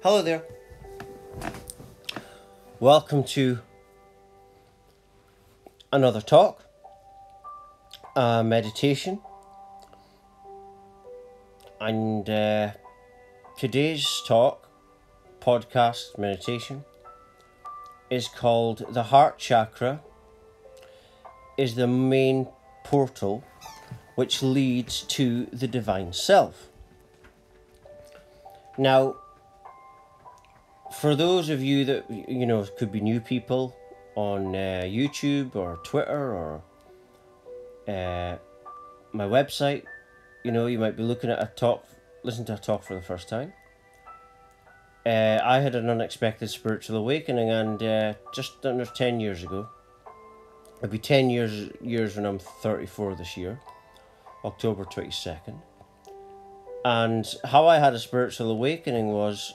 Hello there. Welcome to another talk, meditation, and today's talk, podcast meditation, is called The Heart Chakra is the main portal which leads to the divine self. Now, for those of you that, could be new people on YouTube or Twitter or my website, you might be looking at a talk, listening to a talk for the first time. I had an unexpected spiritual awakening, and just under 10 years ago, it'll be 10 years when I'm 34 this year, October 22nd. And how I had a spiritual awakening was,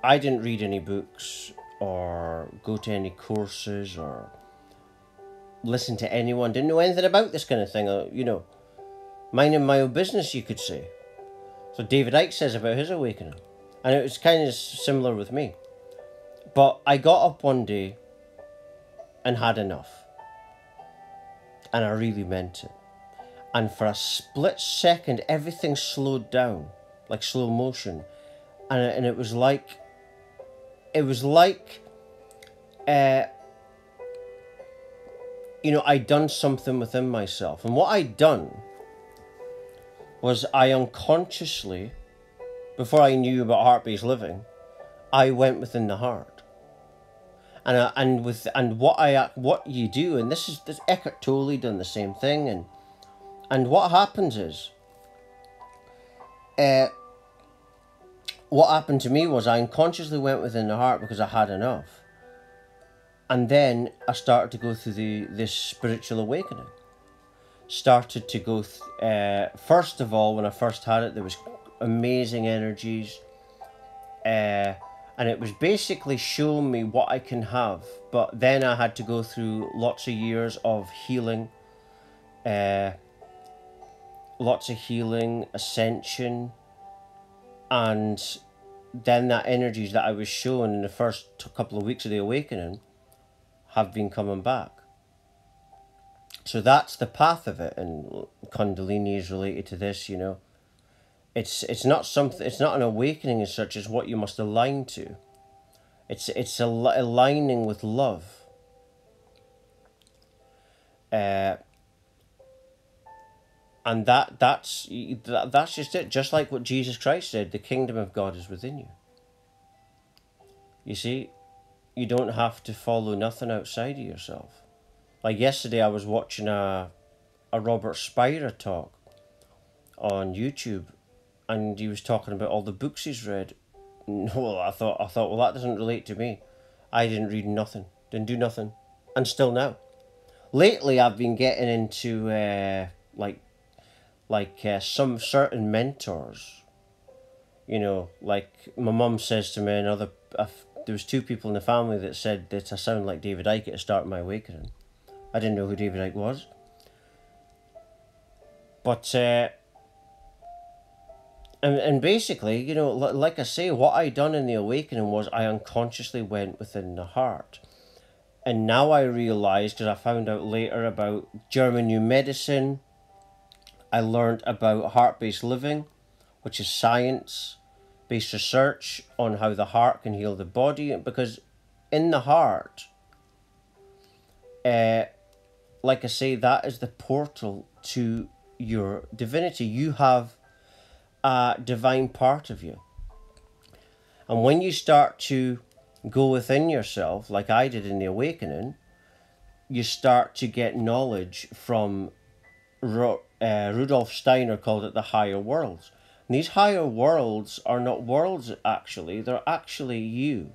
I didn't read any books or go to any courses or listen to anyone, didn't know anything about this kind of thing, minding my own business, you could say. So David Icke says about his awakening. And it was kind of similar with me. But I got up one day and had enough. And I really meant it. And for a split second, everything slowed down, like slow motion. And it was like, I'd done something within myself. And what I'd done was I unconsciously, before I knew about heart-based living, I went within the heart. And what you do, and this Eckhart Tolle done the same thing, and what happens is, what happened to me was I unconsciously went within the heart because I had enough. And then I started to go through this spiritual awakening. Started to go, first of all, when I first had it, there was amazing energies. And it was basically showing me what I can have. But then I had to go through lots of years of healing. Ascension. And then that energies that I was shown in the first couple of weeks of the awakening have been coming back. So that's the path of it, and Kundalini is related to this, It's not something. It's not an awakening as such as what you must align to. It's aligning with love. And that's just it. Just like what Jesus Christ said, the kingdom of God is within you. You see, you don't have to follow nothing outside of yourself. Like yesterday, I was watching a Robert Spira talk on YouTube, and he was talking about all the books he's read. Well, I thought, well, that doesn't relate to me. I didn't read nothing, didn't do nothing, and still now. Lately, I've been getting into some certain mentors. Like my mum says to me, there was two people in the family that said that I sound like David Icke at the start of my awakening. I didn't know who David Icke was. But, and basically, like I say, what I done in the awakening was I unconsciously went within the heart. And now I realise, because I found out later about German New Medicine, I learned about heart-based living, which is science-based research on how the heart can heal the body. Because in the heart, like I say, that is the portal to your divinity. You have a divine part of you. And when you start to go within yourself, like I did in the awakening, you start to get knowledge from Rudolf Steiner called it the higher worlds. And these higher worlds are not worlds actually, they're actually you.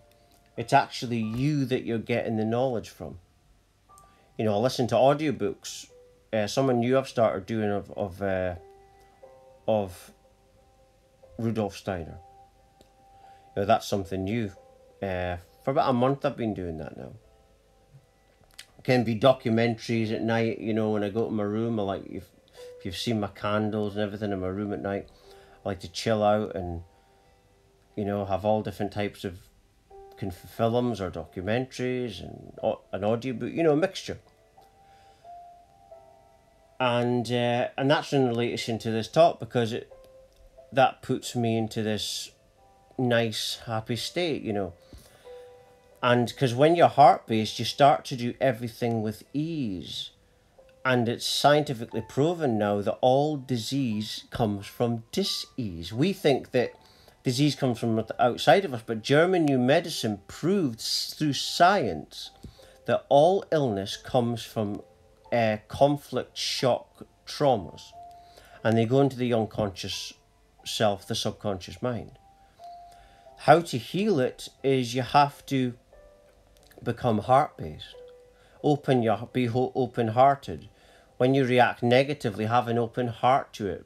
It's actually you that you're getting the knowledge from. I listen to audiobooks. Someone new I've started doing of Rudolf Steiner. That's something new. For about a month I've been doing that now. It can be documentaries at night, when I go to my room. If you've seen my candles and everything in my room at night, I like to chill out and you know, have all different types of films or documentaries and an audiobook, you know, a mixture. And that's in relation to this talk, because that puts me into this nice, happy state, you know. And because when you're heart-based, you start to do everything with ease. And it's scientifically proven now that all disease comes from dis-ease. We think that disease comes from outside of us, but German new medicine proved through science that all illness comes from conflict, shock, traumas. And they go into the unconscious self, the subconscious mind. How to heal it is you have to become heart-based. Be open-hearted. When you react negatively, have an open heart to it.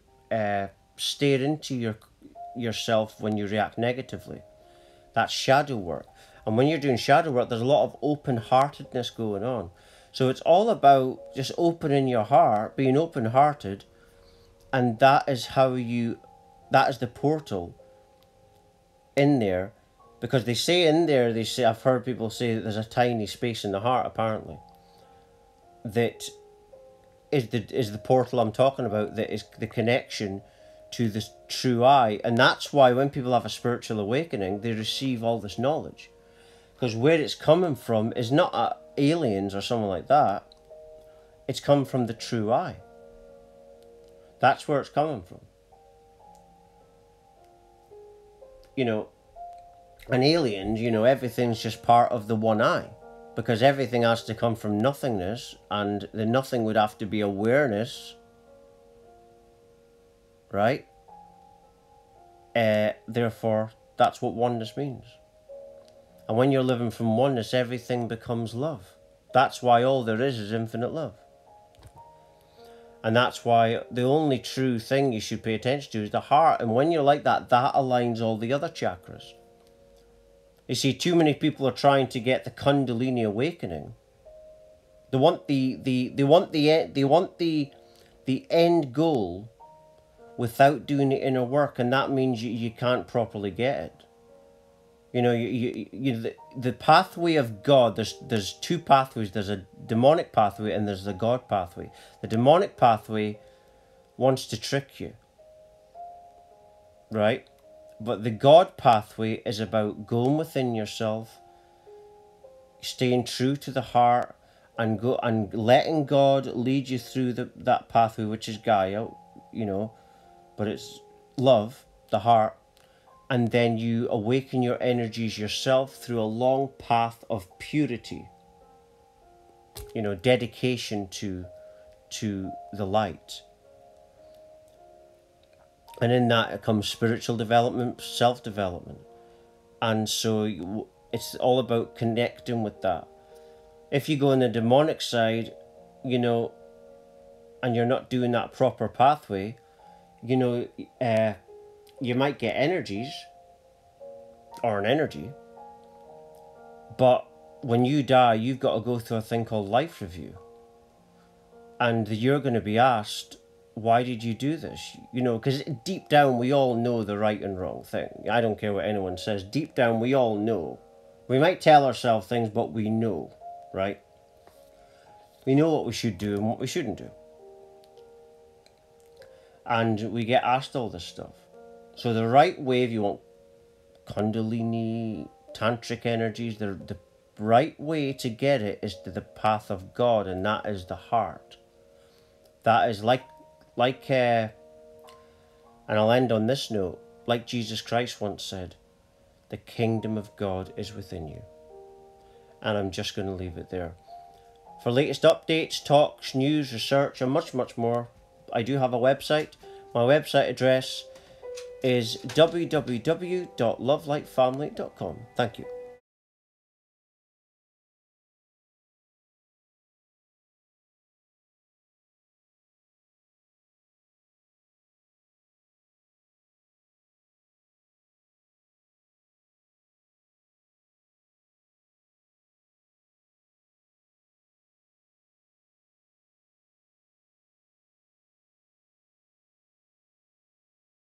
Stare into yourself when you react negatively. That's shadow work. And when you're doing shadow work, there's a lot of open-heartedness going on. So it's all about just opening your heart, being open-hearted, and that is the portal in there. Because they say in there, I've heard people say that there's a tiny space in the heart, apparently, that is the portal I'm talking about, that is the connection to the true I. And that's why when people have a spiritual awakening, they receive all this knowledge. Because where it's coming from is not aliens or something like that. It's come from the true I. That's where it's coming from. You know, and aliens, you know, everything's just part of the one I. Because everything has to come from nothingness, and the nothing would have to be awareness. Right? Therefore, that's what oneness means. And when you're living from oneness, everything becomes love. That's why all there is infinite love. And that's why the only true thing you should pay attention to is the heart. And when you're like that, that aligns all the other chakras. You see, too many people are trying to get the Kundalini awakening. They want the end goal without doing the inner work, and that means you can't properly get it. You know, the pathway of God, there's two pathways. There's a demonic pathway and there's the God pathway. The demonic pathway wants to trick you, right? But the God pathway is about going within yourself, staying true to the heart, and letting God lead you through that pathway, which is Gaia, you know, but it's love, the heart. And then you awaken your energies yourself through a long path of purity. You know, dedication to the light. And in that comes spiritual development, self-development. And so it's all about connecting with that. If you go on the demonic side, you know, and you're not doing that proper pathway, you know, you might get energies or an energy, but when you die, you've got to go through a thing called life review. And you're going to be asked, why did you do this? You know, because deep down, we all know the right and wrong thing. I don't care what anyone says. Deep down, we all know. We might tell ourselves things, but we know, right? We know what we should do and what we shouldn't do. And we get asked all this stuff. So the right way, if you want Kundalini, tantric energies, the right way to get it is to the path of God, and that is the heart. That is like and I'll end on this note, like Jesus Christ once said, the kingdom of God is within you. And I'm just going to leave it there. For latest updates, talks, news, research, and much, much more, I do have a website. My website address is www.lovelightfamily.com. Thank you.